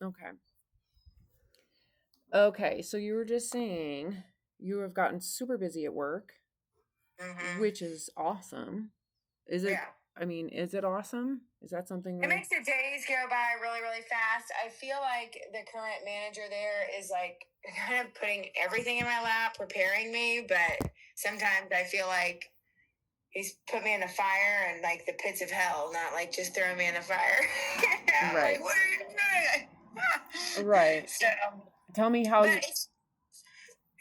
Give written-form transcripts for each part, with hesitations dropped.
Okay. Okay, so you were just saying you have gotten super busy at work, Hmm. which is awesome. Is it, Yeah. I mean, is it awesome? Is that something It really? makes the days go by really, really fast. I feel like the current manager there is like kind of putting everything in my lap, preparing me, but sometimes I feel like he's put me in the fire and like the pits of hell, not like just throwing me in the fire. Right. Like, what are you doing? Right. So, Tell me how but you.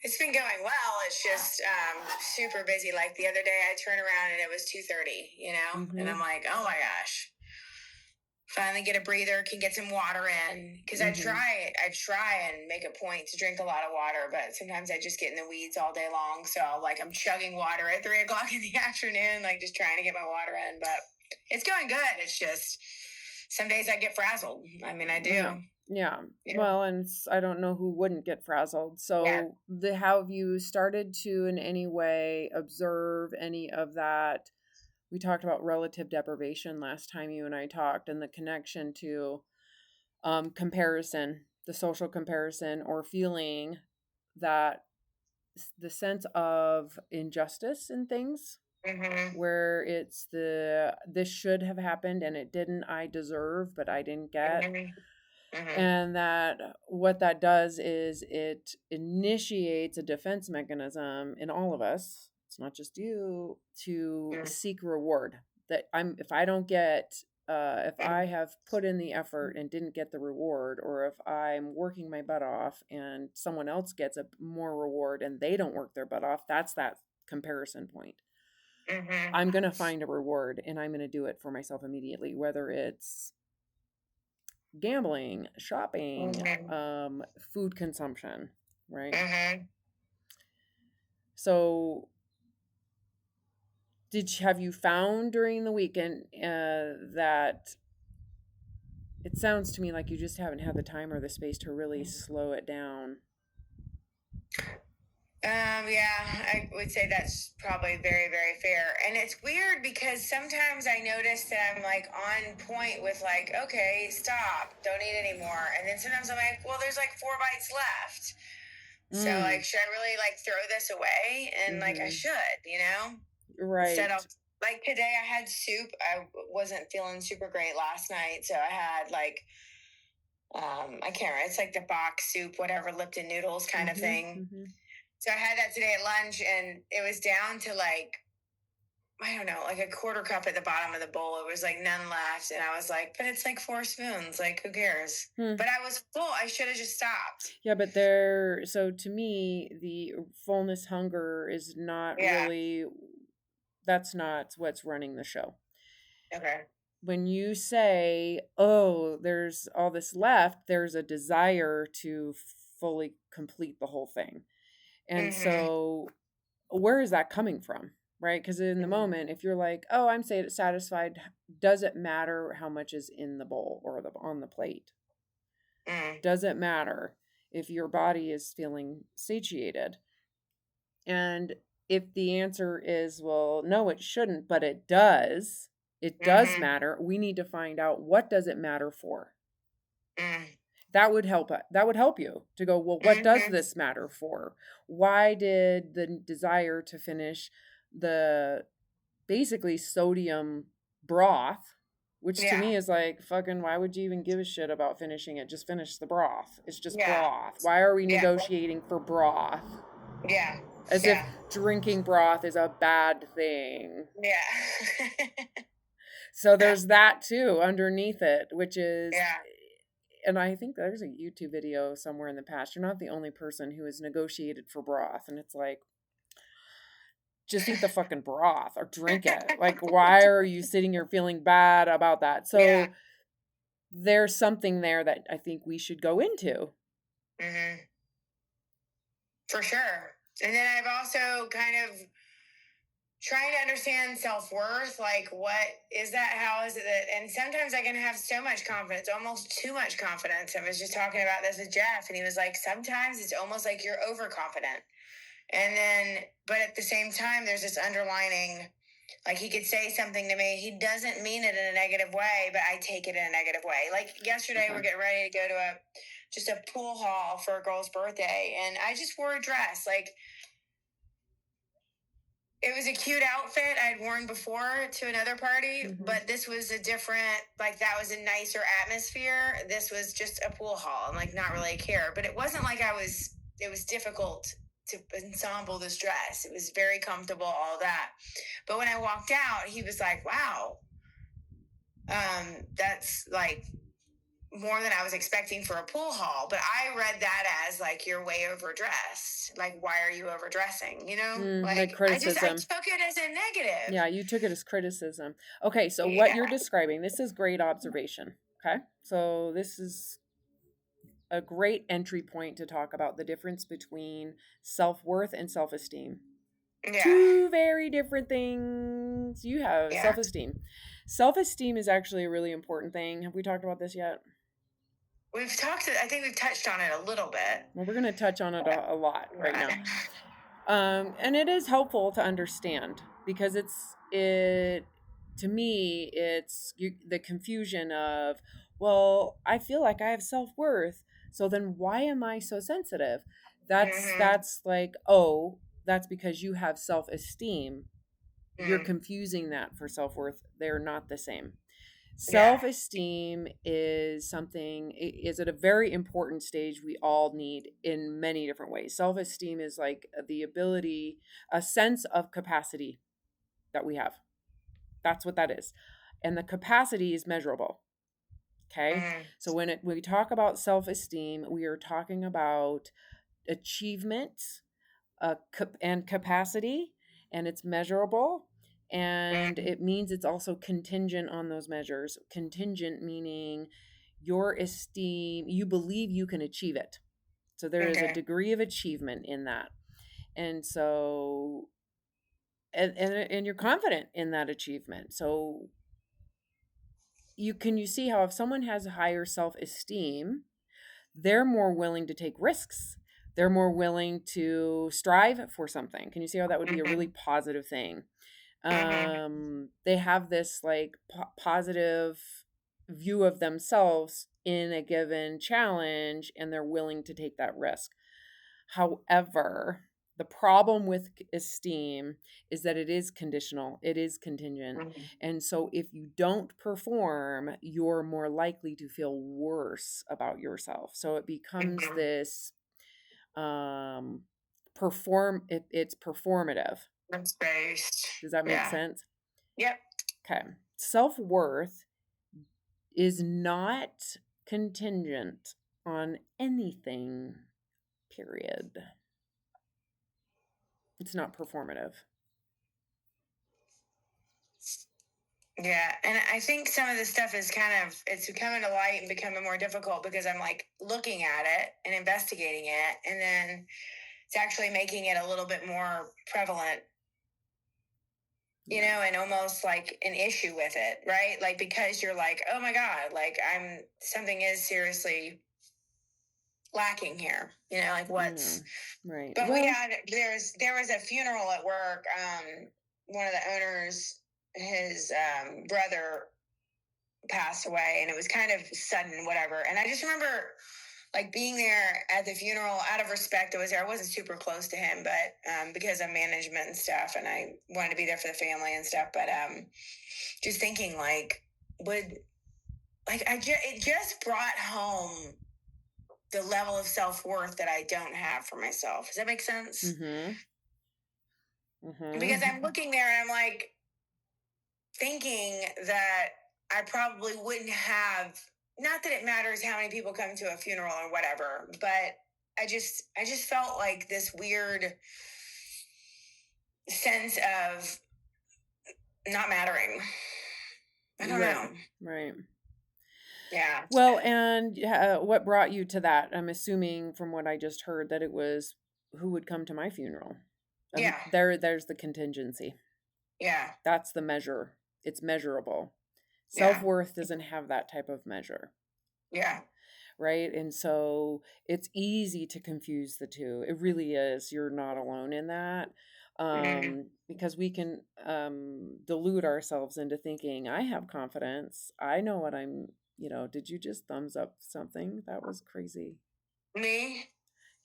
it's been going well. It's just super busy. Like the other day, I turned around and it was 2:30. And I'm Mhm. like, oh my gosh, finally get a breather, can get some water in. Because Mhm. I try and make a point to drink a lot of water, but sometimes I just get in the weeds all day long. So I'm chugging water at 3 o'clock in the afternoon, like just trying to get my water in. But it's going good. It's just some days I get frazzled. I mean, I Yeah. do. Yeah. Yeah. Well, and I don't know who wouldn't get frazzled. Yeah. So, have you started to in any way observe any of that? We talked about relative deprivation last time you and I talked, and the connection to comparison, the social comparison, or feeling that the sense of injustice in things Mm-hmm. where it's this should have happened and it didn't, I deserve but I didn't get. Mm-hmm. Mm-hmm. And that what that does is it initiates a defense mechanism in all of us, it's not just you, to seek reward. That if I don't get, if I have put in the effort and didn't get the reward, or if I'm working my butt off and someone else gets a more reward and they don't work their butt off, that's that comparison point. Mm-hmm. I'm going to find a reward and I'm going to do it for myself immediately, whether it's gambling, shopping, Mm-hmm. food consumption, right? Mm-hmm. So, have you found during the weekend that it sounds to me like you just haven't had the time or the space to really slow it down? Yeah, I would say that's probably very, very fair. And it's weird because sometimes I notice that I'm like on point with like, okay, stop, don't eat anymore. And then sometimes I'm like, well, there's like 4 bites left. So like, Mm. should I really like throw this away? And like, I Mm-hmm. should. Instead Right. of like today I had soup. I wasn't feeling super great last night. So I had like, I can't remember. It's like the box soup, whatever, Lipton noodles kind of Mm-hmm. thing. Mm-hmm. So I had that today at lunch, and it was down to like, I don't know, like a quarter cup at the bottom of the bowl. It was like none left. And I was like, but it's like 4 spoons. Like, who cares? Hmm. But I was full. I should have just stopped. Yeah, but so to me, the fullness hunger is not Yeah. really, that's not what's running the show. Okay. When you say, oh, there's all this left, there's a desire to fully complete the whole thing. And Mm-hmm. so, where is that coming from? Right? Because in the Mm-hmm. moment, if you're like, oh, I'm satisfied, does it matter how much is in the bowl or on the plate? Mm-hmm. Does it matter if your body is feeling satiated? And if the answer is, well, no, it shouldn't, but it does Mm-hmm. matter. We need to find out, what does it matter for? Mm-hmm. That would help. That would help you to go, well, what does Mm-hmm. this matter for? Why did the desire to finish the basically sodium broth, which to Yeah. me is like, fucking, why would you even give a shit about finishing it? Just finish the broth. It's just Yeah. broth. Why are we Yeah. negotiating for broth? Yeah. As if Yeah. drinking broth is a bad thing. Yeah. So there's that too underneath it, which is, Yeah. and I think there's a YouTube video somewhere in the past. You're not the only person who has negotiated for broth. And it's like, just eat the fucking broth or drink it. Like, why are you sitting here feeling bad about that? Yeah. So there's something there that I think we should go into. Mm-hmm. For sure. And then I've also kind of trying to understand self-worth, like what is that, how is it that, and sometimes I can have so much confidence, almost too much confidence. I was just talking about this with Jeff, and he was like, sometimes it's almost like you're overconfident. And then but at the same time there's this underlining Like he could say something to me. He doesn't mean it in a negative way, but I take it in a negative way. Like yesterday, we're getting ready to go to just a pool hall for a girl's birthday, and I just wore a dress. Like it was a cute outfit I'd worn before to another party, but this was a different, like that was a nicer atmosphere. This was just a pool hall and like not really care. But it wasn't like it was difficult to ensemble this dress. It was very comfortable, all that. But when I walked out, he was like, wow, that's like more than I was expecting for a pool hall. But I read that as like, you're way overdressed. Like, why are you overdressing? You know, like I criticism. took it as a negative. Yeah, you took it as criticism. Okay, so what you're describing, this is great observation. Okay, so this is a great entry point to talk about the difference between self-worth and self-esteem. Yeah. Two very different things. You have self-esteem. Self-esteem is actually a really important thing. Have we talked about this yet? I think we've touched on it a little bit. Well, we're going to touch on it a lot right now. And it is helpful to understand because to me, it's the confusion of, well, I feel like I have self-worth. So then why am I so sensitive? That's like, oh, that's because you have self-esteem. You're confusing that for self-worth. They're not the same. Self-esteem is at a very important stage we all need in many different ways. Self-esteem is like the ability, a sense of capacity that we have. That's what that is. And the capacity is measurable. Okay? So when we talk about self-esteem, we are talking about achievement and capacity, and it's measurable. And it means it's also contingent on those measures. Contingent meaning your esteem, you believe you can achieve it. So there is a degree of achievement in that. And so, and you're confident in that achievement. So you see how if someone has a higher self-esteem, they're more willing to take risks. They're more willing to strive for something. Can you see how that would be a really positive thing? They have this like positive view of themselves in a given challenge, and they're willing to take that risk. However, the problem with esteem is that it is conditional, it is contingent. And so if you don't perform, you're more likely to feel worse about yourself. So it becomes this it's performative. It's based. Does that make sense? Yep. Okay. Self-worth is not contingent on anything, period. It's not performative. Yeah, and I think some of this stuff is it's coming to light and becoming more difficult because I'm like looking at it and investigating it, and then it's actually making it a little bit more prevalent, you know, and almost like an issue with it, right? Like because you're like, oh my God, like something is seriously lacking here, you know, like what's right. But there was a funeral at work. One of the owners, his brother passed away, and it was kind of sudden, whatever. And I just remember like being there at the funeral out of respect. I was there. I wasn't super close to him, but because of management and stuff, and I wanted to be there for the family and stuff. But just thinking like, it just brought home the level of self-worth that I don't have for myself. Does that make sense? Because I'm looking there and I'm like thinking that I probably wouldn't have, not that it matters how many people come to a funeral or whatever, but I just felt like this weird sense of not mattering. I don't know. Right. Yeah. Well, and what brought you to that? I'm assuming from what I just heard that it was who would come to my funeral. Yeah. There's the contingency. Yeah. That's the measure. It's measurable. Self-worth doesn't have that type of measure. Yeah. Right? And so it's easy to confuse the two. It really is. You're not alone in that. Because we can delude ourselves into thinking, I have confidence. I know what I'm, did you just thumbs up something? That was crazy. Me?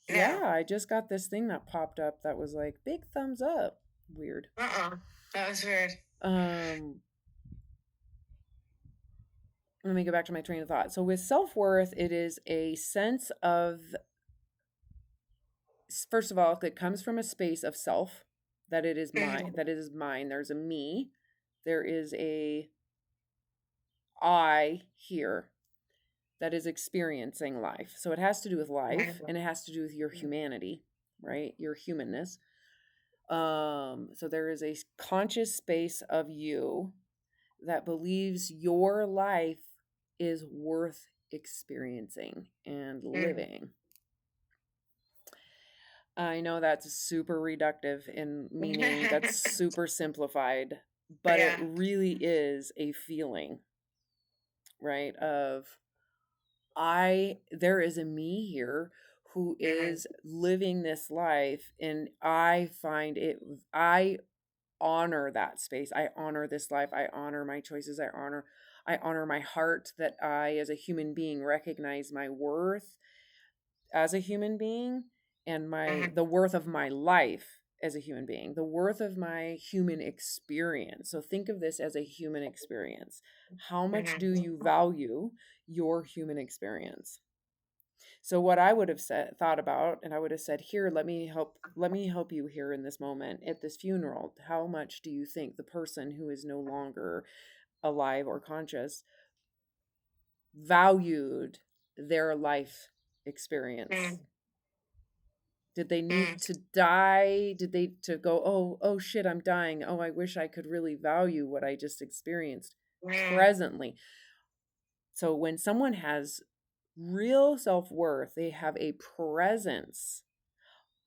Yeah, No. I just got this thing that popped up that was like big thumbs up. Weird. That was weird. Let me go back to my train of thought. So with self-worth, it is a sense of, first of all, it comes from a space of self, that it is mine, that it is mine. There's a me, there is a I here that is experiencing life. So it has to do with life, and it has to do with your humanity, right? Your humanness. So there is a conscious space of you that believes your life is worth experiencing and living. I know that's super reductive in meaning, that's super simplified, but it really is a feeling, right? Of there is a me here who is living this life, and I honor that space. I honor this life. I honor my choices. I honor my heart, that I as a human being recognize my worth as a human being, and the worth of my life as a human being, the worth of my human experience. So think of this as a human experience. How much do you value your human experience? So what I would have thought about, and I would have said, here, let me help you here in this moment at this funeral. How much do you think the person who is no longer alive or conscious valued their life experience? Did they need to die? Did they to go, oh shit, I'm dying. Oh, I wish I could really value what I just experienced presently. So when someone has real self-worth, they have a presence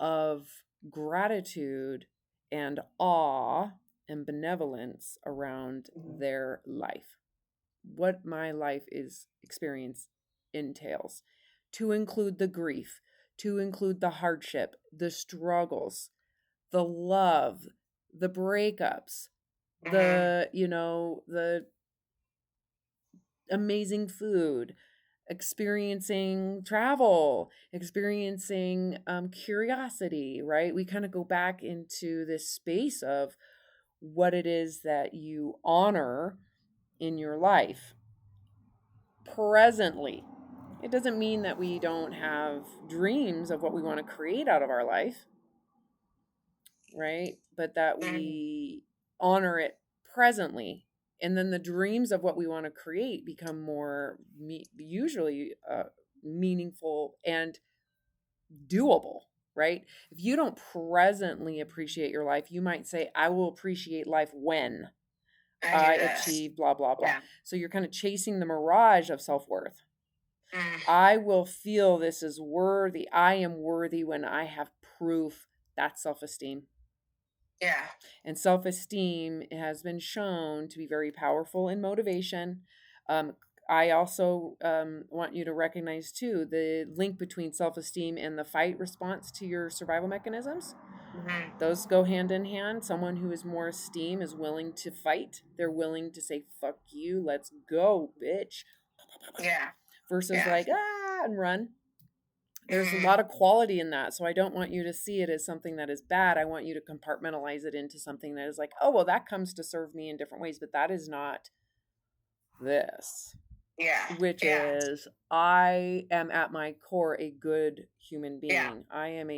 of gratitude and awe and benevolence around their life. What my life is experience entails, to include the grief, to include the hardship, the struggles, the love, the breakups, the amazing food, experiencing travel, experiencing curiosity, right? We kind of go back into this space of what it is that you honor in your life presently. It doesn't mean that we don't have dreams of what we want to create out of our life, right? But that we honor it presently. And then the dreams of what we want to create become more usually meaningful and doable, right? If you don't presently appreciate your life, you might say, I will appreciate life when I achieve blah, blah, blah. So you're kind of chasing the mirage of self-worth. I will feel this is worthy. I am worthy when I have proof. That's self-esteem. Yeah. And self-esteem has been shown to be very powerful in motivation. I also want you to recognize, too, the link between self-esteem and the fight response to your survival mechanisms. Those go hand in hand. Someone who is more esteem is willing to fight. They're willing to say, fuck you, let's go, bitch. Yeah. Versus and run. There's a lot of quality in that. So I don't want you to see it as something that is bad. I want you to compartmentalize it into something that is like, oh, well, that comes to serve me in different ways, but that is not this. Yeah. Which is, I am at my core a good human being. Yeah. I am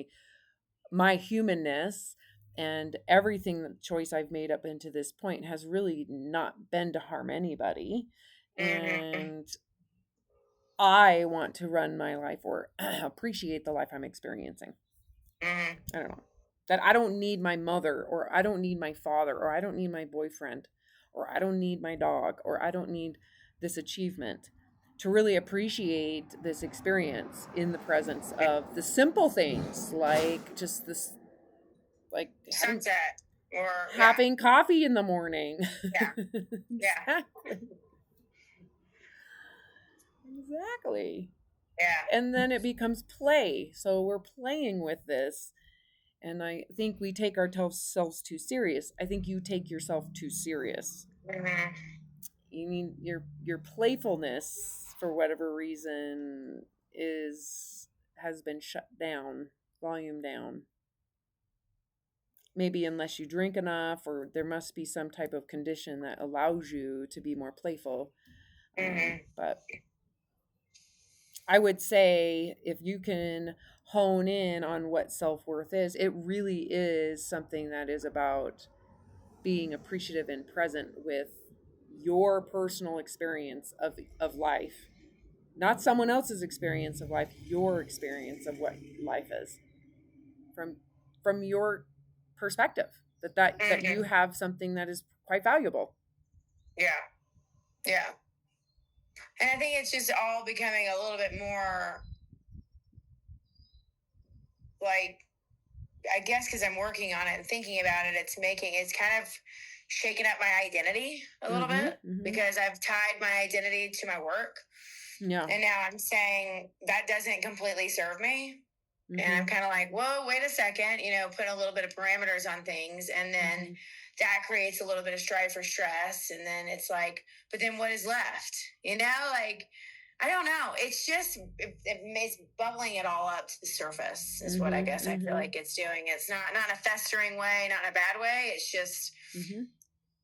my humanness and everything, the choice I've made up into this point has really not been to harm anybody. And I want to run my life or appreciate the life I'm experiencing. I don't know. That I don't need my mother, or I don't need my father, or I don't need my boyfriend, or I don't need my dog, or I don't need this achievement to really appreciate this experience in the presence of the simple things, like just this, like sunset or having coffee in the morning. Yeah. Exactly. Exactly. Yeah. And then it becomes play. So we're playing with this. And I think we take ourselves too serious. I think you take yourself too serious. Mm-hmm. You mean your playfulness for whatever reason is has been shut down, volume down. Maybe unless you drink enough, or there must be some type of condition that allows you to be more playful. Mm-hmm. But I would say if you can hone in on what self worth is, it really is something that is about being appreciative and present with your personal experience of life, not someone else's experience of life, your experience of what life is from your perspective. That you Mm-hmm. have something that is quite valuable. Yeah. Yeah. And I think it's just all becoming a little bit more like, I guess because I'm working on it and thinking about it, it's kind of shaken up my identity a little Mm-hmm. bit Mm-hmm. because I've tied my identity to my work. Yeah. And now I'm saying that doesn't completely serve me. And I'm Mm-hmm. kind of like, whoa, wait a second, putting a little bit of parameters on things. And then Mm-hmm. that creates a little bit of strife or stress. And then it's like, but then what is left? Like, I don't know. It's just, it's bubbling it all up to the surface is what I Mm-hmm. guess I feel Mm-hmm. like it's doing. It's not in a festering way, not in a bad way. It's just Mm-hmm.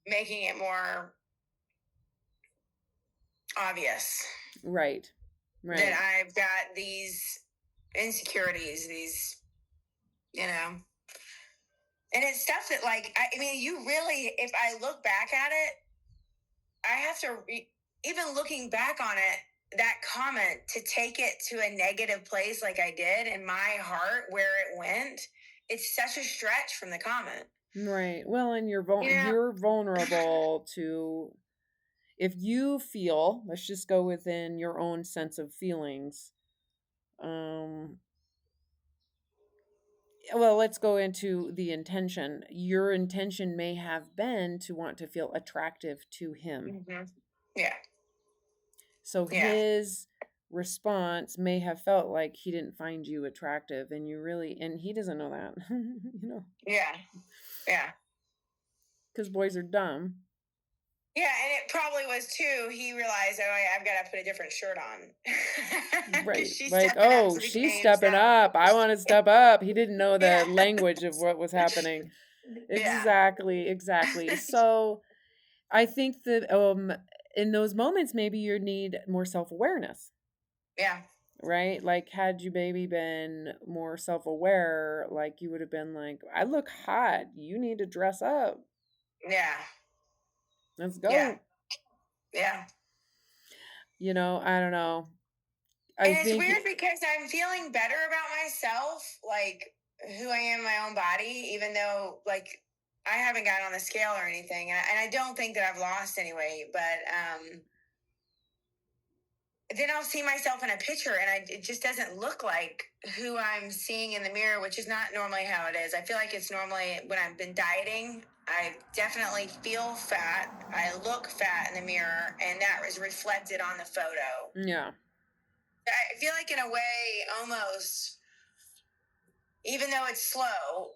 making it more obvious Right. that Right. I've got these insecurities, these, you know, and it's stuff that, like, I mean, you really, if I look back at it, I have to, even looking back on it, that comment to take it to a negative place like I did in my heart where it went, it's such a stretch from the comment. Right. Well, and You know? you're vulnerable to, if you feel, let's just go within your own sense of feelings. Um well, let's go into the intention. Your intention may have been to want to feel attractive to him. Mm-hmm. Yeah. So Yeah. his response may have felt like he didn't find you attractive, and he doesn't know that. Yeah. Yeah. Cuz boys are dumb. Yeah, and it probably was too. He realized, oh, I've got to put a different shirt on because Right. she's Like, stepping up oh, to the she's game. stepping So, up. I want to step up. He didn't know the yeah, language of what was happening. yeah, Exactly, exactly. So, I think that in those moments maybe you need more self-awareness, yeah, right? Like had you baby been more self-aware, like you would have been like, "I look hot. You need to dress up. yeah, Let's yeah, go." yeah. I don't know. I And it's think weird because I'm feeling better about myself, like who I am in my own body, even though, like, I haven't gotten on the scale or anything. And I don't think that I've lost any weight, but then I'll see myself in a picture and it just doesn't look like who I'm seeing in the mirror, which is not normally how it is. I feel like it's normally when I've been dieting, I definitely feel fat. I look fat in the mirror, and that is reflected on the photo. yeah. I feel like, in a way, almost, even though it's slow,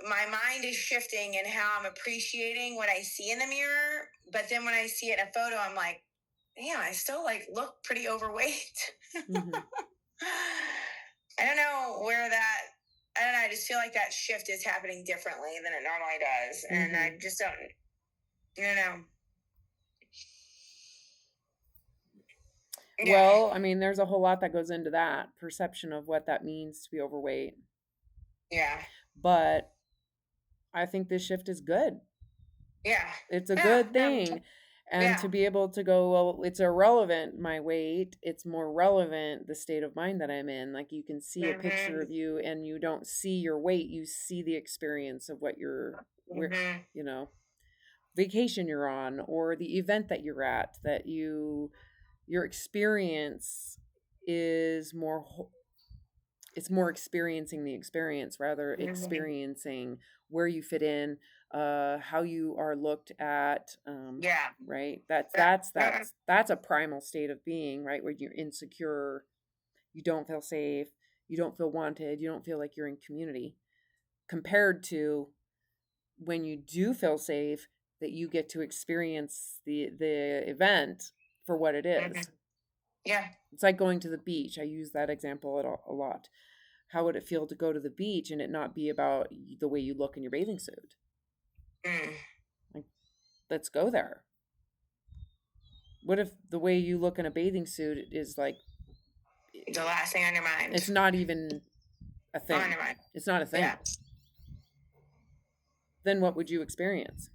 my mind is shifting in how I'm appreciating what I see in the mirror. But then when I see it in a photo, I'm like, damn, I still like look pretty overweight. Mhm. I don't know where that. I don't know. I just feel like that shift is happening differently than it normally does, and I just don't. You know. Yeah. Well, I mean, there's a whole lot that goes into that perception of what that means to be overweight. Yeah. But I think this shift is good. Yeah. It's a Yeah. good thing. And to Yeah. be able to go, well, it's irrelevant, my weight. It's more relevant, the state of mind that I'm in. Like you can see a picture Mm-hmm. of you and you don't see your weight. You see the experience of where, Mm-hmm. you know, vacation you're on or the event that you're at, that your experience is it's more experiencing the experience rather Mm-hmm. experiencing where you fit in, how you are looked at, Yeah. right? that's Yeah. that's that's that's a primal state of being, right, where you're insecure, you don't feel safe, you don't feel wanted, you don't feel like you're in community. compared to when you do feel safe, that you get to experience the event for what it is. Yeah. It's like going to the beach. I use that example a lot. How would it feel to go to the beach and it not be about the way you look in your bathing suit? Like, let's go there. What if the way you look in a bathing suit is like the last thing on your mind? It's not even a thing. On your mind. It's not a thing. Yeah. Then what would you experience?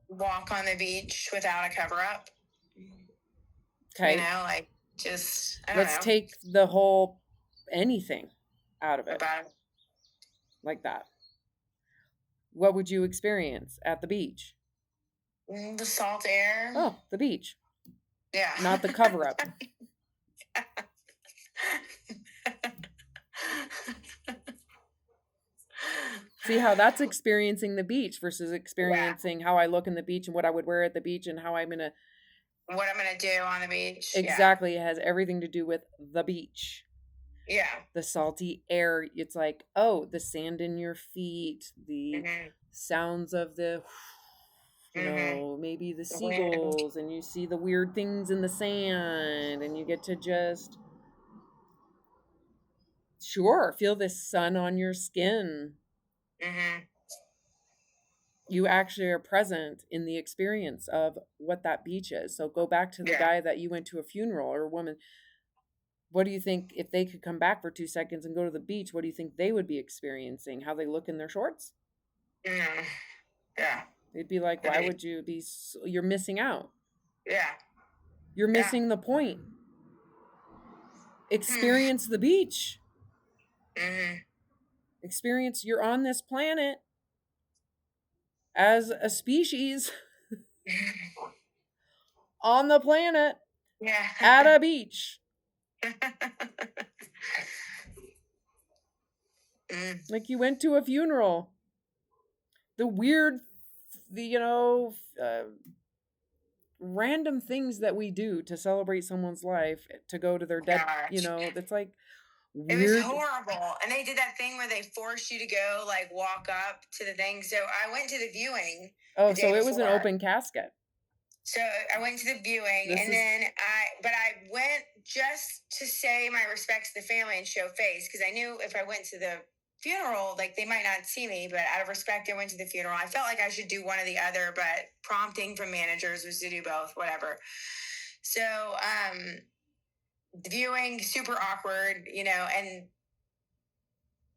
Walk on the beach without a cover up. Okay. You know, like just Let's take the whole anything out of it. About it. Like that. What would you experience at the beach? The salt air. Oh, the beach. Yeah. Not the cover up. See how that's experiencing the beach versus experiencing how I look in the beach and what I would wear at the beach and how what I'm gonna do on the beach. Exactly. Yeah. It has everything to do with the beach. Yeah. The salty air. It's like, oh, the sand in your feet, the sounds of the, you know, maybe the seagulls, and you see the weird things in the sand, and you get to just, feel the sun on your skin. You actually are present in the experience of what that beach is. So go back to the guy that you went to a funeral, or a woman. What do you think, if they could come back for 2 seconds and go to the beach, what do you think they would be experiencing? How they look in their shorts? Yeah. They'd be like, why would you be, you're missing out. Yeah. You're missing the point. Experience the beach. Experience, you're on this planet as a species on the planet at a beach. Like you went to a funeral. The weird, random things that we do to celebrate someone's life, to go to their dead, that's like weird. It was horrible. And they did that thing where they forced you to go, like, walk up to the thing. So I went to the viewing. Oh, so it was an open casket. So I went to the viewing, then I went just to say my respects to the family and show face, because I knew if I went to the funeral, like, they might not see me, but out of respect, I went to the funeral. I felt like I should do one or the other, but prompting from managers was to do both, whatever. So, the viewing, super awkward, and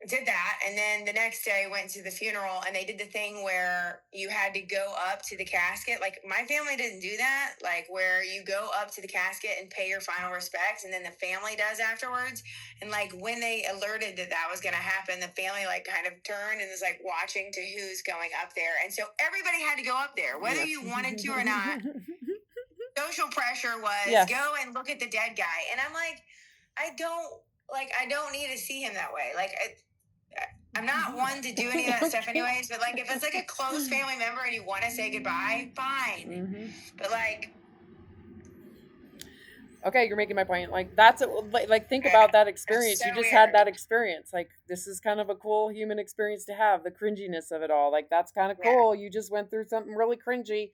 did that. And then the next day went to the funeral, and they did the thing where you had to go up to the casket. Like, my family didn't do that, like where you go up to the casket and pay your final respects, and then the family does afterwards. And like when they alerted that was going to happen, the family like kind of turned and was like watching to who's going up there. And so everybody had to go up there, whether you wanted to or not. Social pressure was go and look at the dead guy. And I'm like, I don't need to see him that way. Like, I'm not one to do any of that stuff anyways, but like if it's like a close family member and you want to say goodbye, fine. But like, okay, you're making my point. Like, that's it. Like, think about that experience. So you just had that experience. Like, this is kind of a cool human experience to have, the cringiness of it all. Like, that's kind of cool. You just went through something really cringy.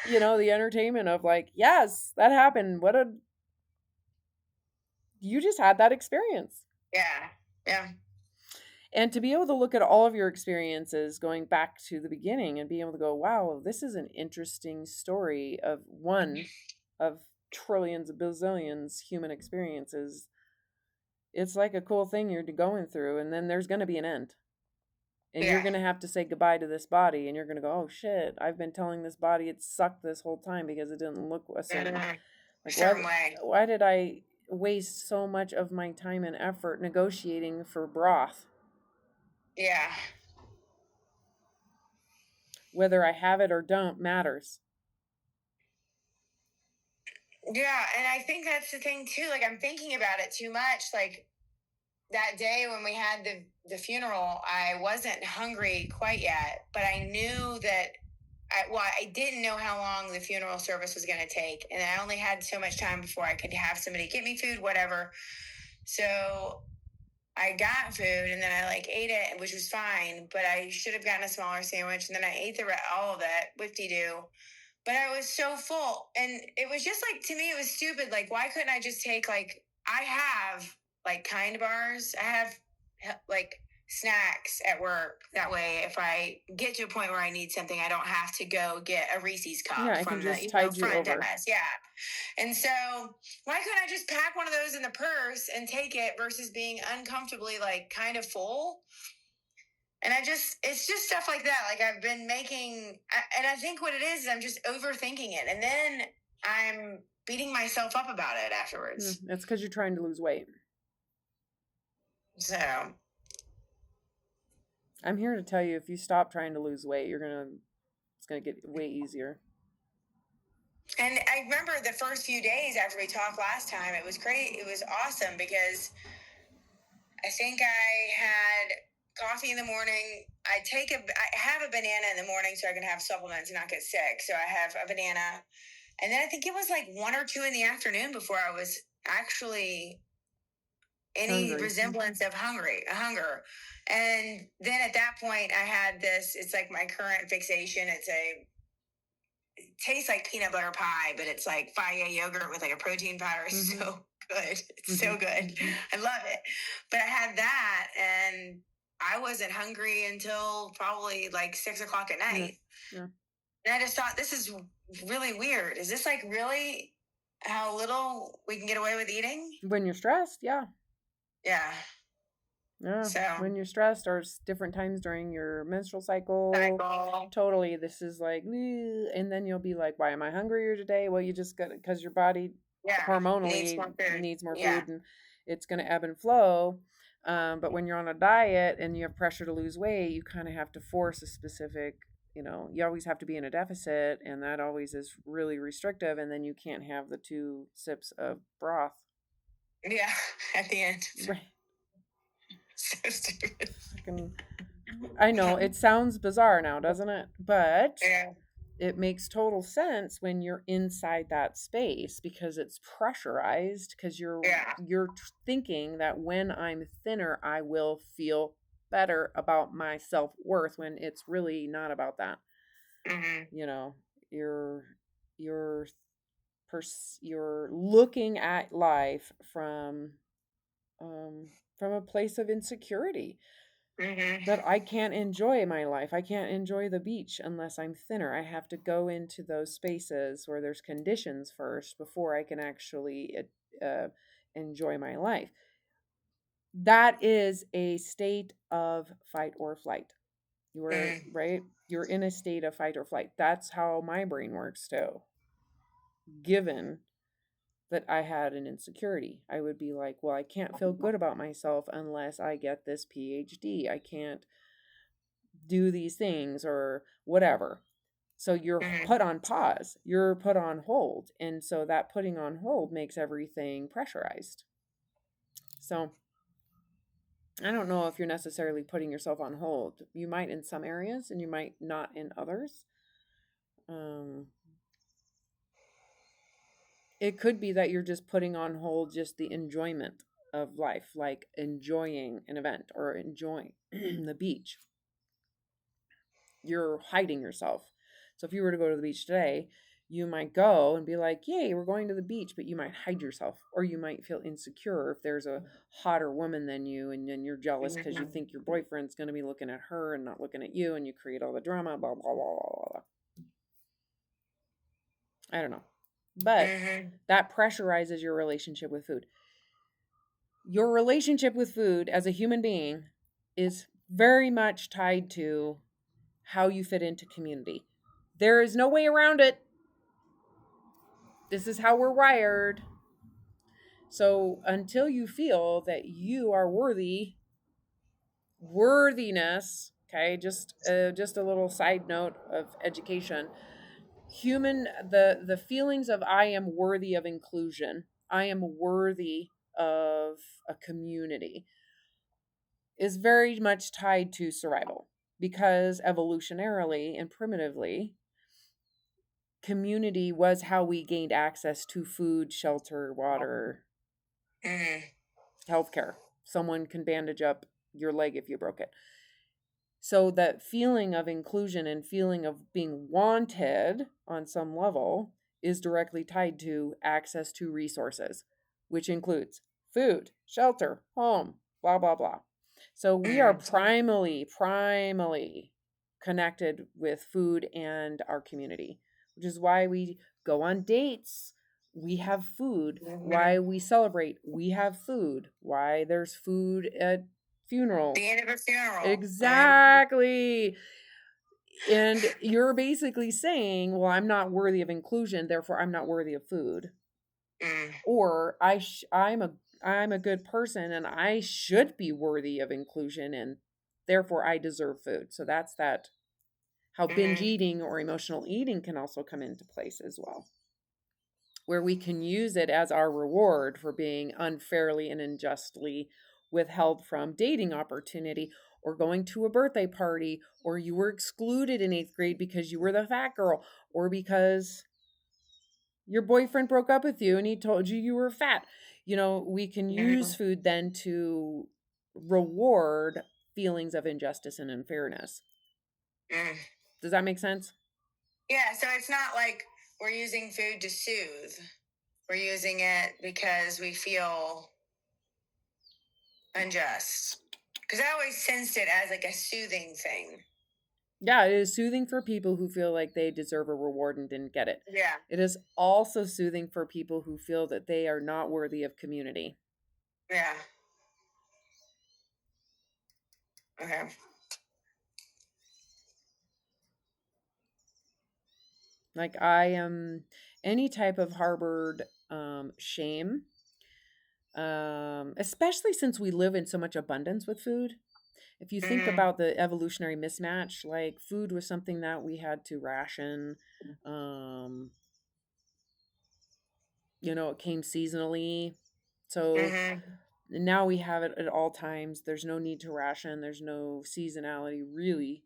The entertainment of like, yes, that happened. You just had that experience. Yeah. And to be able to look at all of your experiences going back to the beginning and be able to go, wow, this is an interesting story of one of trillions of bazillions human experiences. It's like a cool thing you're going through, and then there's going to be an end. And you're going to have to say goodbye to this body, and you're going to go, oh shit, I've been telling this body it sucked this whole time because it didn't look a certain, way. Why did I waste so much of my time and effort negotiating for broth? Yeah. Whether I have it or don't matters. Yeah, and I think that's the thing too. Like, I'm thinking about it too much. Like, that day when we had the funeral, I wasn't hungry quite yet, but I knew that I didn't know how long the funeral service was going to take, and I only had so much time before I could have somebody get me food, whatever. So I got food and then I like ate it, which was fine, but I should have gotten a smaller sandwich and then I ate all of it, whip-de-doo. But I was so full. And it was just like, to me, it was stupid. Like, why couldn't I just take, like, I have like kind bars, I have like snacks at work. That way, if I get to a point where I need something, I don't have to go get a Reese's Yeah, cup I can from the, just tide you front over. desk. Yeah. And so, why couldn't I just pack one of those in the purse and take it versus being uncomfortably, like, kind of full? And it's just stuff like that. Like, I've been making, and I think what it is I'm just overthinking it. And then I'm beating myself up about it afterwards. It's because you're trying to lose weight. So, I'm here to tell you, if you stop trying to lose weight, it's gonna get way easier. and I remember the first few days after we talked last time, it was great. It was awesome because I think I had coffee in the morning. I have a banana in the morning so I can have supplements and not get sick. So I have a banana. And then I think it was like 1 or 2 in the afternoon before I was actually any Hungry. resemblance of hunger. And then at that point I had this, it's like my current fixation. It tastes like peanut butter pie, but it's like Faya yogurt with like a protein powder. It's so good. It's so good. I love it. But I had that and I wasn't hungry until probably like 6 o'clock at night. Yeah. And I just thought, this is really weird. Is this like really how little we can get away with eating? When you're stressed, yeah. Yeah. Yeah. So when you're stressed or different times during your menstrual cycle. Totally. This is like, and then you'll be like, why am I hungrier today? Well, you just got, because your body hormonally needs more food and it's going to ebb and flow. But when you're on a diet and you have pressure to lose weight, you kind of have to force a specific, you always have to be in a deficit, and that always is really restrictive. And then you can't have the 2 sips of broth. Yeah, at the end. Right. So stupid. I know it sounds bizarre now, doesn't it? But it makes total sense when you're inside that space because it's pressurized, because you're thinking that when I'm thinner, I will feel better about my self-worth, when it's really not about that. You're looking at life from a place of insecurity. That I can't enjoy my life. I can't enjoy the beach unless I'm thinner. I have to go into those spaces where there's conditions first before I can actually enjoy my life. That is a state of fight or flight. Right? You're in a state of fight or flight. That's how my brain works too. Given that I had an insecurity, I would be like, well, I can't feel good about myself unless I get this PhD. I can't do these things or whatever. So you're put on pause, you're put on hold. And so that putting on hold makes everything pressurized. So I don't know if you're necessarily putting yourself on hold. You might in some areas and you might not in others. It could be that you're just putting on hold just the enjoyment of life, like enjoying an event or enjoying the beach. You're hiding yourself. So if you were to go to the beach today, you might go and be like, yay, we're going to the beach, but you might hide yourself, or you might feel insecure if there's a hotter woman than you, and then you're jealous because you think your boyfriend's going to be looking at her and not looking at you, and you create all the drama, blah, blah, blah, blah, blah. I don't know. But that pressurizes your relationship with food. Your relationship with food as a human being is very much tied to how you fit into community. There is no way around it. This is how we're wired. So until you feel that you are worthiness, okay, just a little side note of education. The feelings of I am worthy of inclusion, I am worthy of a community, is very much tied to survival, because evolutionarily and primitively, community was how we gained access to food, shelter, water, healthcare. someone can bandage up your leg if you broke it. So that feeling of inclusion and feeling of being wanted on some level is directly tied to access to resources, which includes food, shelter, home, blah, blah, blah. So we are primally connected with food and our community, which is why we go on dates. We have food. Why we celebrate. We have food. Why there's food at funerals. The end of a funeral. Exactly. And you're basically saying, well, I'm not worthy of inclusion, therefore I'm not worthy of food. Or I'm a good person and I should be worthy of inclusion and therefore I deserve food. So that's that how binge eating or emotional eating can also come into place as well, where we can use it as our reward for being unfairly and unjustly withheld from dating opportunity or going to a birthday party, or you were excluded in 8th grade because you were the fat girl, or because your boyfriend broke up with you and he told you you were fat. We can use food then to reward feelings of injustice and unfairness. Does that make sense? Yeah, so it's not like we're using food to soothe. We're using it because we feel unjust. Because I always sensed it as like a soothing thing. Yeah, it is soothing for people who feel like they deserve a reward and didn't get it. Yeah. It is also soothing for people who feel that they are not worthy of community. Yeah. Okay. Like I am any type of harbored shame, especially since we live in so much abundance with food. If you think about the evolutionary mismatch, like food was something that we had to ration. It came seasonally. So now we have it at all times. There's no need to ration. There's no seasonality, really.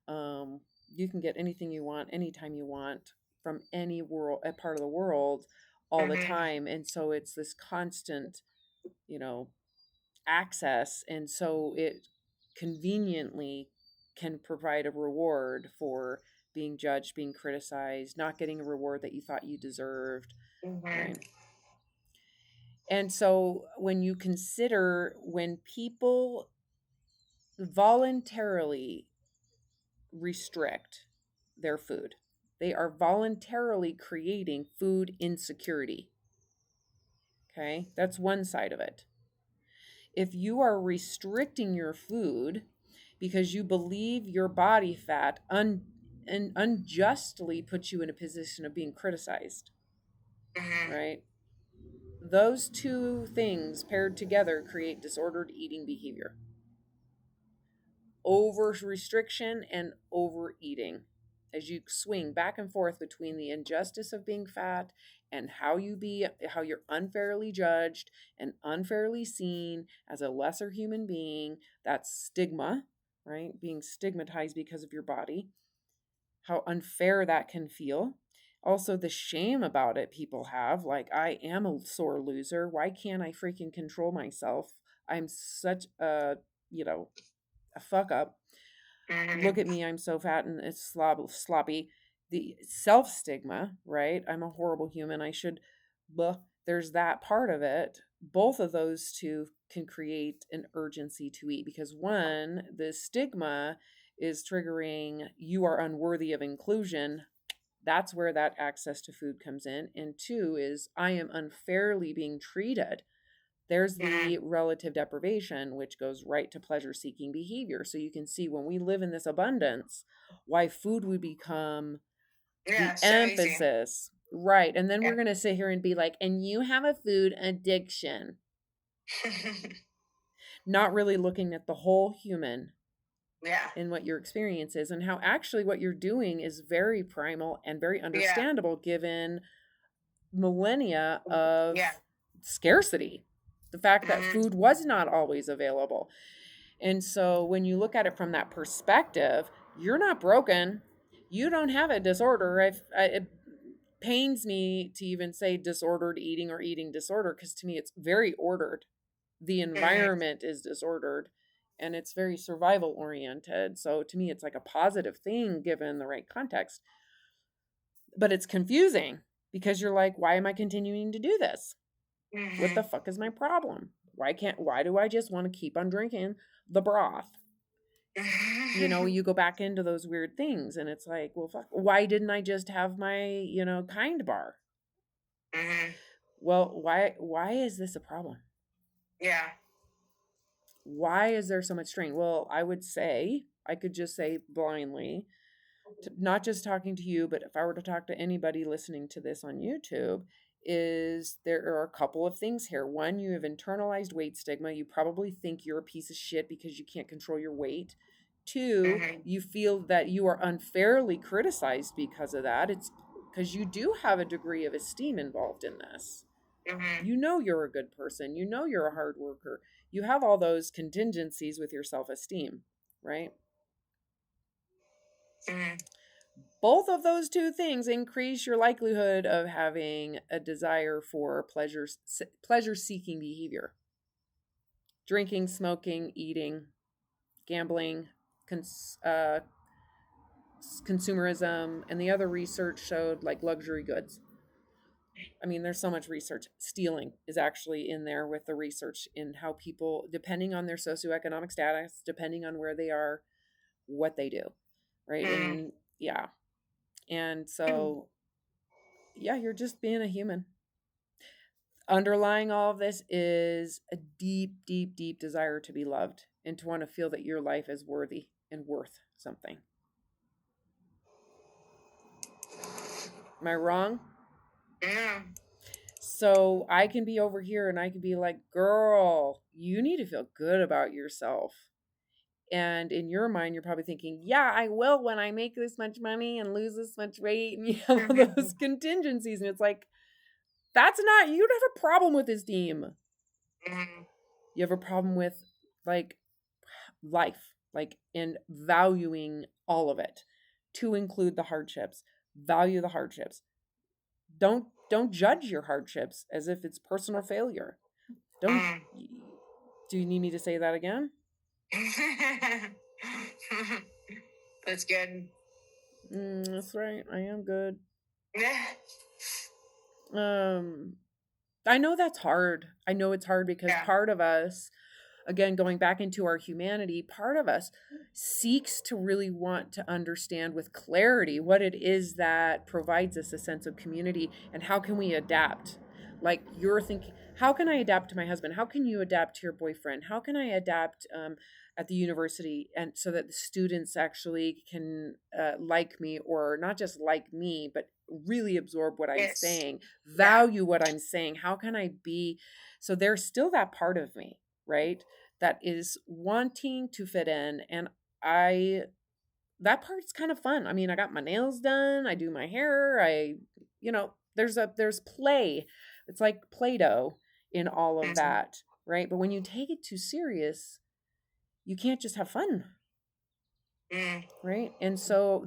You can get anything you want, anytime you want, from any part of the world, all the time. And so it's this constant, access. And so it conveniently can provide a reward for being judged, being criticized, not getting a reward that you thought you deserved. Right. And so when you consider when people voluntarily restrict their food, they are voluntarily creating food insecurity. Okay, that's one side of it. If you are restricting your food because you believe your body fat and unjustly puts you in a position of being criticized, right? Those two things paired together create disordered eating behavior. Over restriction and overeating, as you swing back and forth between the injustice of being fat and how you're unfairly judged and unfairly seen as a lesser human being. That's stigma, right? Being stigmatized because of your body. How unfair that can feel. Also, the shame about it people have, like, I am a sore loser. Why can't I freaking control myself? I'm such a fuck up. Look at me, I'm so fat and it's sloppy. The self stigma, right? I'm a horrible human. I should, there's that part of it. Both of those two can create an urgency to eat because one, the stigma is triggering you are unworthy of inclusion. That's where that access to food comes in. And two is I am unfairly being treated. There's the relative deprivation, which goes right to pleasure seeking behavior. So you can see when we live in this abundance, why food would become the emphasis. Easy. Right. And then we're going to sit here and be like, and you have a food addiction. Not really looking at the whole human. Yeah. And what your experience is, and how actually what you're doing is very primal and very understandable given millennia of scarcity. The fact that food was not always available. And so when you look at it from that perspective, you're not broken. You don't have a disorder. It pains me to even say disordered eating or eating disorder because to me it's very ordered. The environment is disordered, and it's very survival oriented. So to me, it's like a positive thing given the right context. But it's confusing because you're like, why am I continuing to do this? What the fuck is my problem? Why do I just want to keep on drinking the broth? You go back into those weird things and it's like, well, fuck, why didn't I just have my, kind bar? Well, why is this a problem? Yeah. Why is there so much strain? Well, I would say, I could just say blindly, not just talking to you, but if I were to talk to anybody listening to this on YouTube, is there are a couple of things here. One, you have internalized weight stigma. You probably think you're a piece of shit because you can't control your weight. Two, you feel that you are unfairly criticized because of that. It's because you do have a degree of esteem involved in this. You know you're a good person. You know you're a hard worker. You have all those contingencies with your self-esteem, right? Both of those two things increase your likelihood of having a desire for pleasure-seeking behavior. Drinking, smoking, eating, gambling, consumerism, and the other research showed like luxury goods. I mean, there's so much research. Stealing is actually in there with the research in how people, depending on their socioeconomic status, depending on where they are, what they do, right? And yeah. And so, yeah, you're just being a human. Underlying all of this is a deep, deep, deep desire to be loved and to want to feel that your life is worthy and worth something. Am I wrong? Yeah. So I can be over here and I can be like, girl, you need to feel good about yourself. And in your mind, you're probably thinking, yeah, I will when I make this much money and lose this much weight. And you have all those contingencies. And it's like, that's not, you don't have a problem with esteem. You have a problem with like life, like, and valuing all of it to include the hardships. Value the hardships. Don't judge your hardships as if it's personal failure. Don't. Do you need me to say that again? That's good. That's right. I am good. I know that's hard. I know it's hard because part of us, again, going back into our humanity, part of us seeks to really want to understand with clarity what it is that provides us a sense of community and how can we adapt. Like you're thinking, how can I adapt to my husband? How can you adapt to your boyfriend? How can I adapt at the university, and so that the students actually can like me, or not just like me, but really absorb what I'm saying, value what I'm saying. How can I be? So there's still that part of me, right, that is wanting to fit in, and that part's kind of fun. I mean, I got my nails done, I do my hair, there's play. It's like Play-Doh in all of that, right? But when you take it too serious, you can't just have fun, right? And so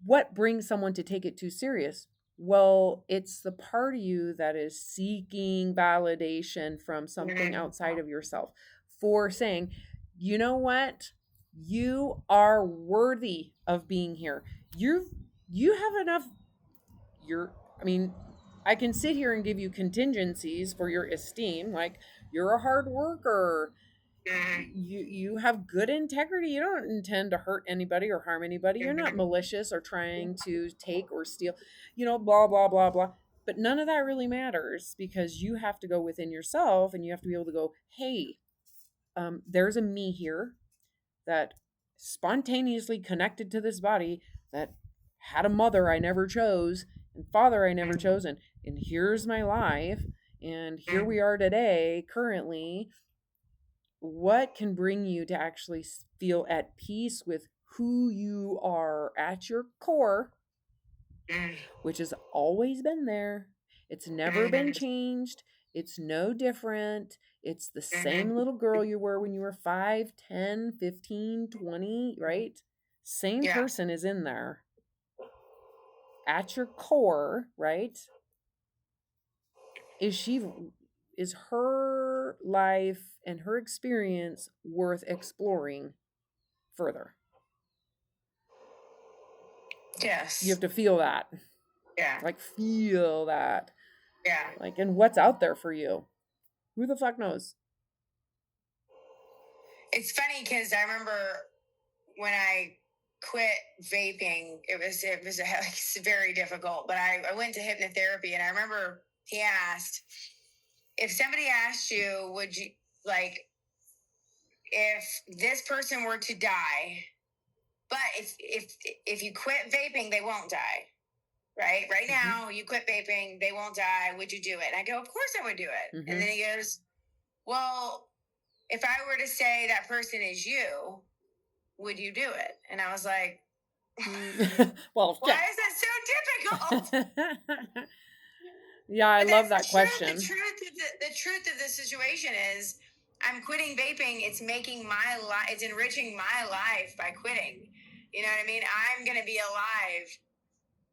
what brings someone to take it too serious? Well, it's the part of you that is seeking validation from something outside of yourself for saying, you know what? You are worthy of being here. You have enough. I can sit here and give you contingencies for your esteem, like you're a hard worker, you have good integrity, you don't intend to hurt anybody or harm anybody, you're not malicious or trying to take or steal, blah blah blah blah. But none of that really matters, because you have to go within yourself and you have to be able to go, hey, there's a me here that spontaneously connected to this body, that had a mother I never chose and father I never chose, and here's my life, and here we are today currently. What can bring you to actually feel at peace with who you are at your core, which has always been there. It's never been changed. It's no different. It's the same little girl you were when you were 5, 10, 15, 20, right? Same person is in there at your core, right? Is her her life and her experience worth exploring further? Yes. You have to feel that. Yeah. Like, feel that. Yeah. Like, and what's out there for you? Who the fuck knows? It's funny because I remember when I quit vaping, it was like, very difficult. But I went to hypnotherapy, and I remember he asked, if somebody asked you, would you like, if this person were to die, but if you quit vaping, they won't die. Right now, you quit vaping, they won't die. Would you do it? And I go, of course I would do it. And then he goes, well, if I were to say that person is you, would you do it? And I was like, well, why is that so difficult? Yeah, I love that question. The truth of the situation is, I'm quitting vaping. It's making my life, it's enriching my life by quitting. You know what I mean? I'm going to be alive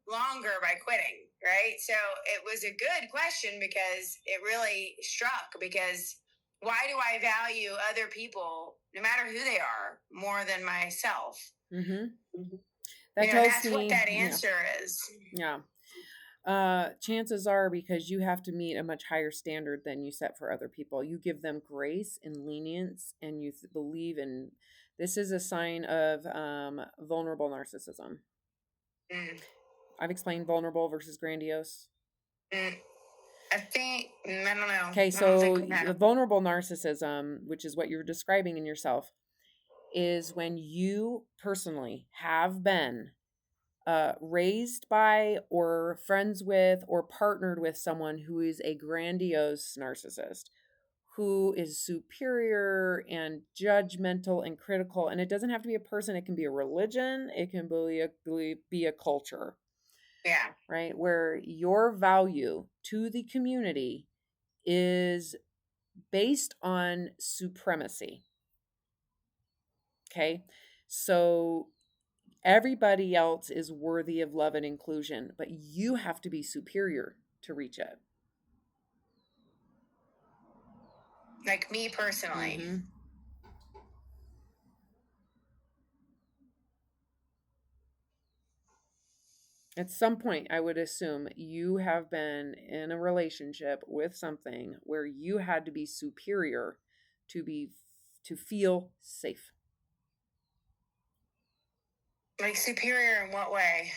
longer by quitting, right? So it was a good question because it really struck, because why do I value other people, no matter who they are, more than myself? That you know, tells that's me what that answer is. Yeah. Chances are, because you have to meet a much higher standard than you set for other people. You give them grace and lenience, and you believe in. This is a sign of vulnerable narcissism. I've explained vulnerable versus grandiose. I don't know. Okay, so the vulnerable narcissism, which is what you're describing in yourself, is when you personally have been raised by or friends with or partnered with someone who is a grandiose narcissist, who is superior and judgmental and critical. And it doesn't have to be a person, it can be a religion, it can be a culture. Yeah. Right? Where your value to the community is based on supremacy. Okay? So everybody else is worthy of love and inclusion, but you have to be superior to reach it. Like me personally. At some point, I would assume you have been in a relationship with something where you had to be superior to feel safe. Like superior in what way?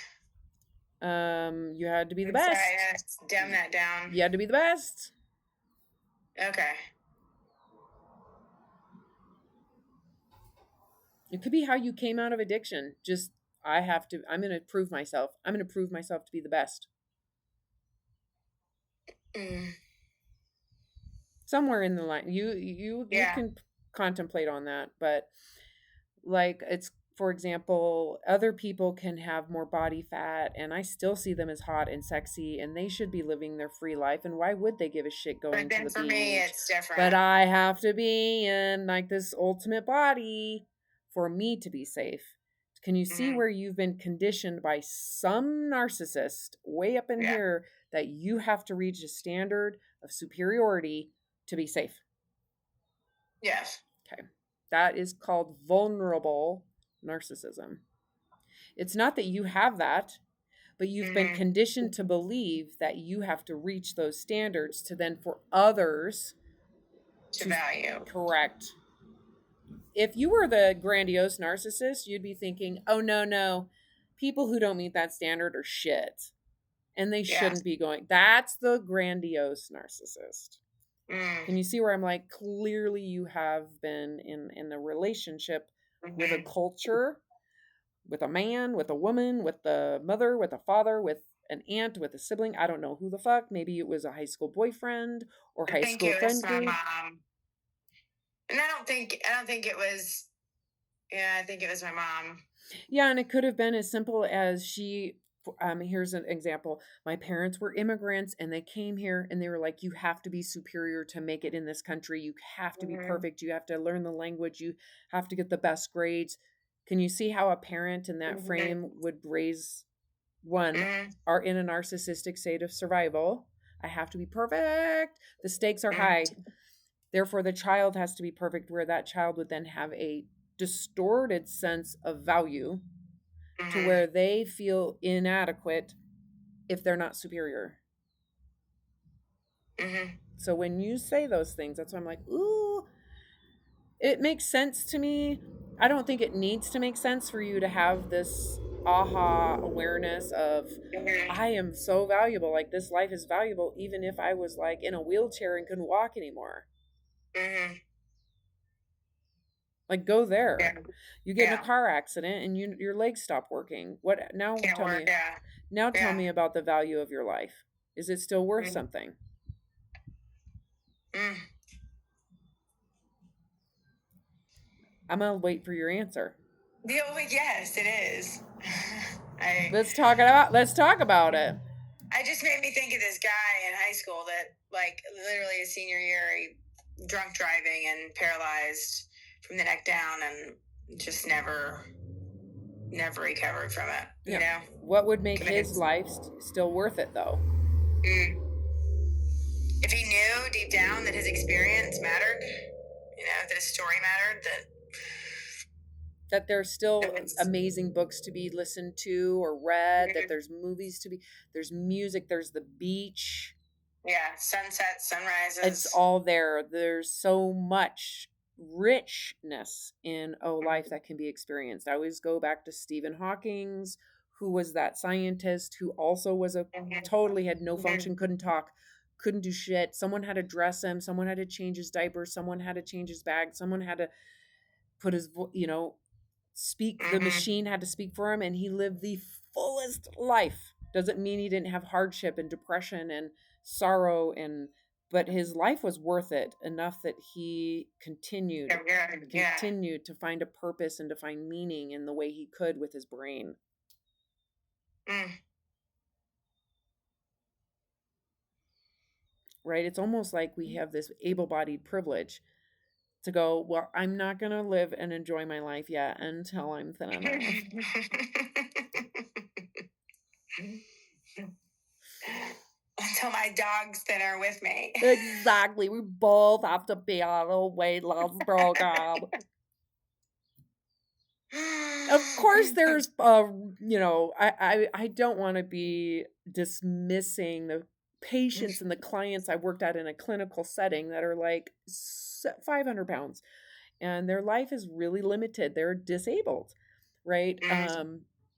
You had to be the best. Sorry, I dumb that down. You had to be the best. Okay. It could be how you came out of addiction. Just, I'm going to prove myself. I'm going to prove myself to be the best. Somewhere in the line, you can contemplate on that, but like, it's, for example, other people can have more body fat and I still see them as hot and sexy and they should be living their free life, and why would they give a shit going to the beach? Me, it's different. But I have to be in like this ultimate body for me to be safe. Can you see where you've been conditioned by some narcissist way up in here that you have to reach a standard of superiority to be safe? Yes. Okay. That is called vulnerable narcissism. It's not that you have that, but you've been conditioned to believe that you have to reach those standards to then for others to value. Correct. If you were the grandiose narcissist, you'd be thinking, oh, no, people who don't meet that standard are shit. And they shouldn't be going. That's the grandiose narcissist. Can you see where I'm like, clearly you have been in a relationship with a culture, with a man, with a woman, with a mother, with a father, with an aunt, with a sibling. I don't know who the fuck. Maybe it was a high school boyfriend or high school friend group. And I don't think it was. Yeah, I think it was my mom. Yeah, and it could have been as simple as here's an example. My parents were immigrants and they came here and they were like, you have to be superior to make it in this country. You have to be perfect. You have to learn the language. You have to get the best grades. Can you see how a parent in that frame would raise are in a narcissistic state of survival? I have to be perfect. The stakes are high. Therefore, the child has to be perfect, where that child would then have a distorted sense of value to where they feel inadequate if they're not superior. So when you say those things, that's why I'm like, ooh, it makes sense to me. I don't think it needs to make sense for you to have this aha awareness of, I am so valuable. Like, this life is valuable, even if I was like in a wheelchair and couldn't walk anymore. Like, go there. Yeah. You get in a car accident and your legs stop working. What now? Can't Tell work, me. yeah. Now tell Yeah. me about the value of your life. Is it still worth something? I'm gonna wait for your answer. Yes, it is. Let's talk about it. I just made me think of this guy in high school that, like, literally his senior year, he drunk driving and paralyzed from the neck down, and just never recovered from it. You know, what would make his life still worth it, though? If he knew deep down that his experience mattered, that his story mattered, that there's still amazing books to be listened to or read, that there's movies to be, there's music, there's the beach. Yeah, sunsets, sunrises. It's all there. There's so much richness in life that can be experienced. I always go back to Stephen Hawking's, who was that scientist who also was totally had no function, couldn't talk, couldn't do shit. Someone had to dress him, someone had to change his diaper, someone had to change his bag, someone had to put his speak. The machine had to speak for him, and he lived the fullest life. Doesn't mean he didn't have hardship and depression and sorrow, but his life was worth it enough that he continued to find a purpose and to find meaning in the way he could with his brain. Right? It's almost like we have this able-bodied privilege to go, well, I'm not going to live and enjoy my life yet until I'm thin enough. Until my dog's thinner with me. Exactly. We both have to be on a weight loss program. Of course, there's, I don't want to be dismissing the patients and the clients I worked at in a clinical setting that are like 500 pounds and their life is really limited. They're disabled, right?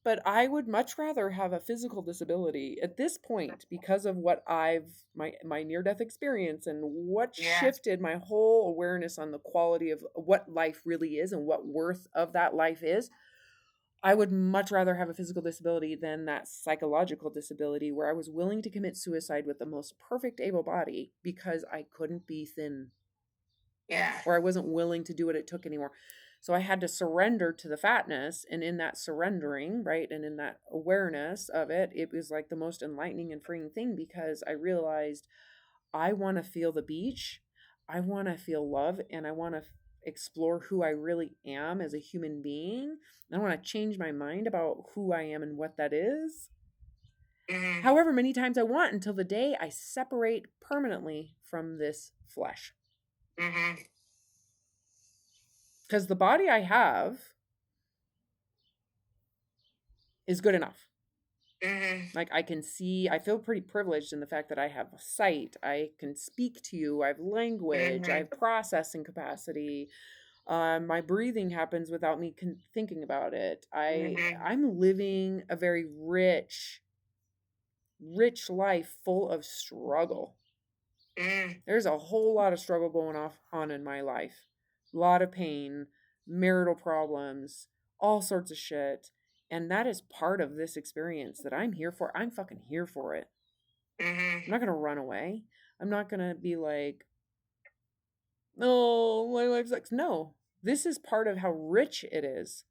But I would much rather have a physical disability at this point because of what my near-death experience and what shifted my whole awareness on the quality of what life really is and what worth of that life is. I would much rather have a physical disability than that psychological disability where I was willing to commit suicide with the most perfect able body because I couldn't be thin. Yeah. Or I wasn't willing to do what it took anymore. So I had to surrender to the fatness. And in that surrendering, right, and in that awareness of it, it was like the most enlightening and freeing thing because I realized I want to feel the beach. I want to feel love, and I want to explore who I really am as a human being. I want to change my mind about who I am and what that is. However many times I want until the day I separate permanently from this flesh. Because the body I have is good enough. Like I can see, I feel pretty privileged in the fact that I have sight. I can speak to you. I have language. I have processing capacity. My breathing happens without me thinking about it. I'm living a very rich life full of struggle. There's a whole lot of struggle going on in my life. A lot of pain, marital problems, all sorts of shit. And that is part of this experience that I'm here for. I'm fucking here for it. I'm not going to run away. I'm not going to be like, oh, my life sucks. No, this is part of how rich it is.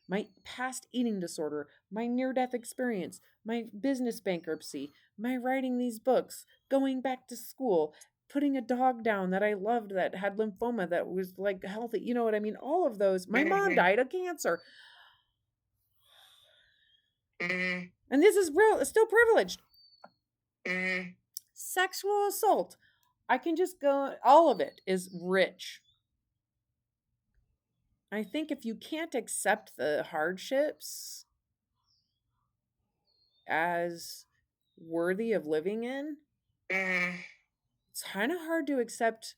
My past eating disorder, my near-death experience, my business bankruptcy, my writing these books, going back to school, putting a dog down that I loved that had lymphoma that was like healthy. You know what I mean? All of those. My mom died of cancer. And this is still privileged. Sexual assault. I can just go, all of it is rich. I think if you can't accept the hardships as worthy of living in, it's kind of hard to accept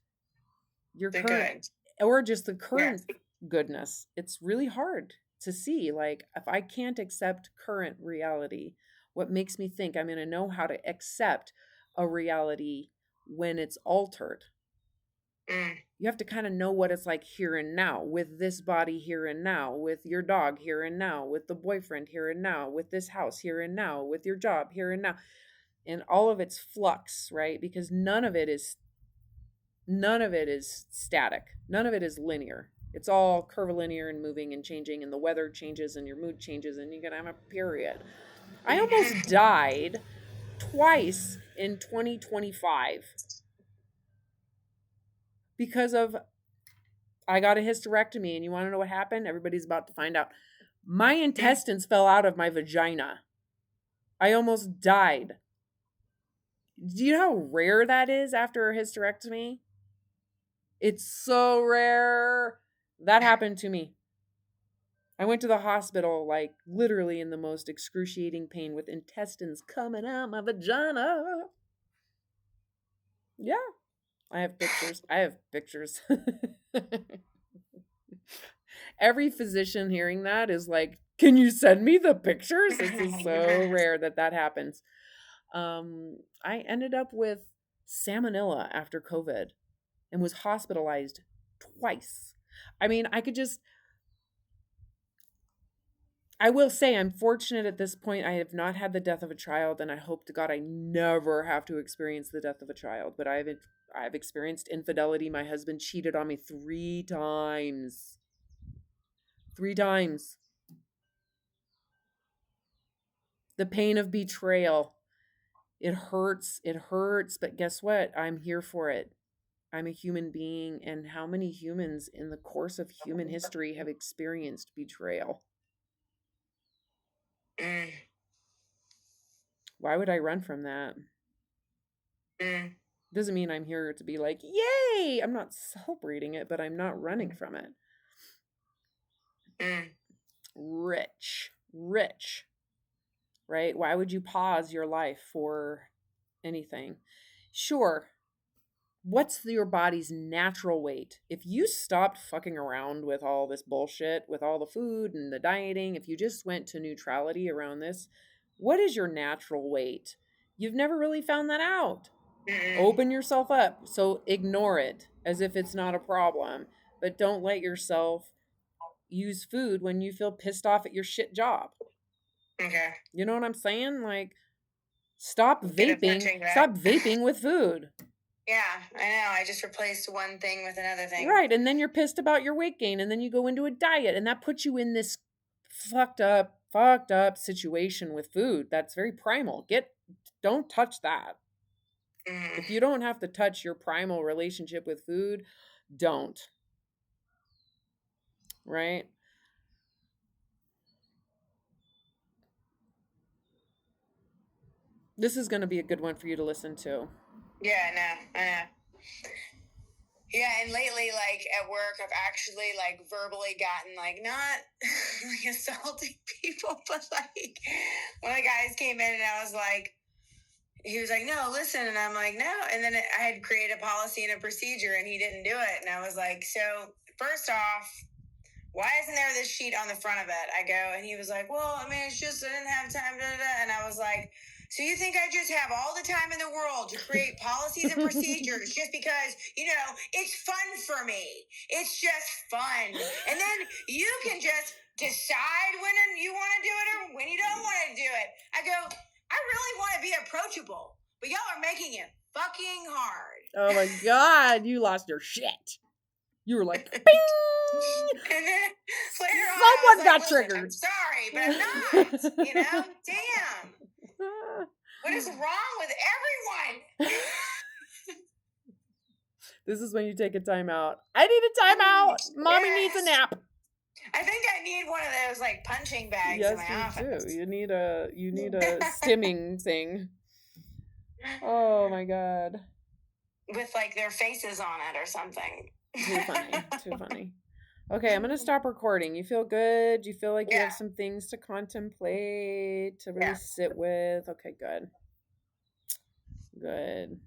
your The current, good. or just the Yes. current goodness. It's really hard to see. Like, if I can't accept current reality, what makes me think I'm going to know how to accept a reality when it's altered? You have to kind of know what it's like here and now, with this body here and now, with your dog here and now, with the boyfriend here and now, with this house here and now, with your job here and now, and all of its flux, right? Because none of it is static. None of it is linear. It's all curvilinear and moving and changing, and the weather changes and your mood changes, and you're going to have a period. I almost died twice in 2025 because of, I got a hysterectomy, and you want to know what happened? Everybody's about to find out. My intestines fell out of my vagina. I almost died. Do you know how rare that is after a hysterectomy? It's so rare. That happened to me. I went to the hospital, like, literally in the most excruciating pain with intestines coming out my vagina. Yeah. I have pictures. Every physician hearing that is like, can you send me the pictures? This is so rare that happens. I ended up with salmonella after COVID and was hospitalized twice. I mean, I will say I'm fortunate at this point. I have not had the death of a child, and I hope to God I never have to experience the death of a child. But I've experienced infidelity. My husband cheated on me 3 times. 3 times. The pain of betrayal. It hurts. It hurts. But guess what? I'm here for it. I'm a human being. And how many humans in the course of human history have experienced betrayal? Why would I run from that? Doesn't mean I'm here to be like, yay! I'm not celebrating it, but I'm not running from it. Rich. Right? Why would you pause your life for anything? Sure. What's your body's natural weight? If you stopped fucking around with all this bullshit, with all the food and the dieting, if you just went to neutrality around this, what is your natural weight? You've never really found that out. Open yourself up. So ignore it as if it's not a problem, but don't let yourself use food when you feel pissed off at your shit job. Okay. You know what I'm saying? Like, stop vaping. Stop vaping with food. Yeah, I know. I just replaced one thing with another thing. Right, and then you're pissed about your weight gain, and then you go into a diet, and that puts you in this fucked up situation with food. That's very primal. Don't touch that. If you don't have to touch your primal relationship with food, don't. Right? This is going to be a good one for you to listen to. Yeah, I know. Yeah, and lately, like, at work, I've actually, like, verbally gotten, like, not, like, assaulting people, but, like, one of the guys came in and I was like, he was like, no, listen. And I'm like, no. And then I had created a policy and a procedure and he didn't do it. And I was like, so first off, why isn't there this sheet on the front of it? I go, and he was like, well, I mean, it's just, I didn't have time, And I was like, so you think I just have all the time in the world to create policies and procedures just because, it's fun for me. It's just fun. And then you can just decide when you want to do it or when you don't want to do it. I go, I really want to be approachable, but y'all are making it fucking hard. Oh my God, you lost your shit. You were like, bing! And then later on, someone got like, triggered. I'm sorry, but I'm not. Damn. What is wrong with everyone? This is when you take a time out. I need a time out. Mommy needs a nap. I think I need one of those, like, punching bags in my office. Yes, you do. You need a stimming thing. Oh my God. with like their faces on it or something. Too funny. Too funny. Okay, I'm gonna stop recording. You feel good? You feel like you Yeah. have some things to contemplate, to really Yeah. sit with? Okay, good. Good.